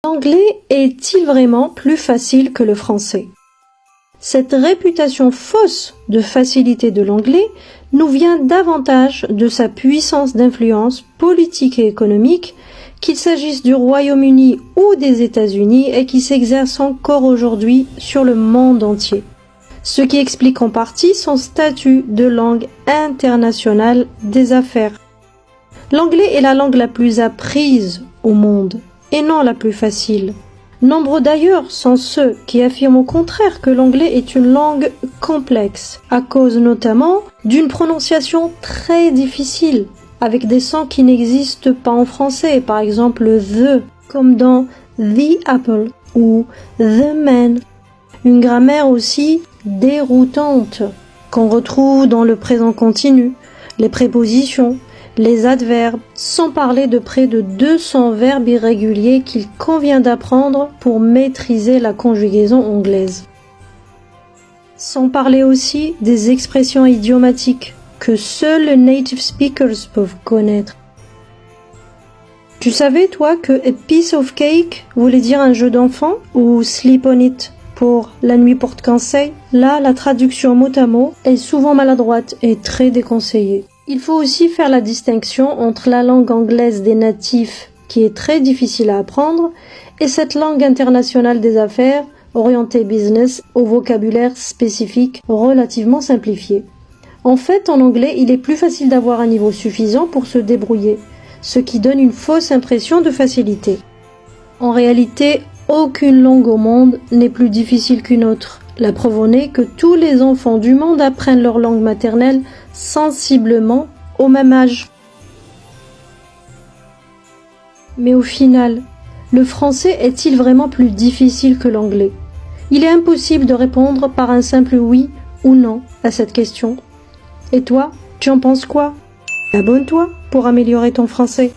L'anglais est-il vraiment plus facile que le français? Cette réputation fausse de facilité de l'anglais nous vient davantage de sa puissance d'influence politique et économique, qu'il s'agisse du Royaume-Uni ou des États-Unis, et qui s'exerce encore aujourd'hui sur le monde entier. Ce qui explique en partie son statut de langue internationale des affaires. L'anglais est la langue la plus apprise au monde, et non la plus facile. Nombreux d'ailleurs sont ceux qui affirment au contraire que l'anglais est une langue complexe, à cause notamment d'une prononciation très difficile, avec des sons qui n'existent pas en français, par exemple le the, comme dans the apple ou the man. Une grammaire aussi déroutante, qu'on retrouve dans le présent continu, les prépositions, les adverbes, sans parler de près de 200 verbes irréguliers qu'il convient d'apprendre pour maîtriser la conjugaison anglaise. Sans parler aussi des expressions idiomatiques que seuls les native speakers peuvent connaître. Tu savais, toi, que a piece of cake voulait dire un jeu d'enfant ou sleep on it pour la nuit porte conseil? Là, la traduction mot à mot est souvent maladroite et très déconseillée. Il faut aussi faire la distinction entre la langue anglaise des natifs, qui est très difficile à apprendre, et cette langue internationale des affaires, orientée business, au vocabulaire spécifique relativement simplifié. En fait, en anglais, il est plus facile d'avoir un niveau suffisant pour se débrouiller, ce qui donne une fausse impression de facilité. En réalité, aucune langue au monde n'est plus difficile qu'une autre. La preuve en est que tous les enfants du monde apprennent leur langue maternelle sensiblement au même âge. Mais au final, le français est-il vraiment plus difficile que l'anglais? Il est impossible de répondre par un simple oui ou non à cette question. Et toi, tu en penses quoi? Abonne-toi pour améliorer ton français.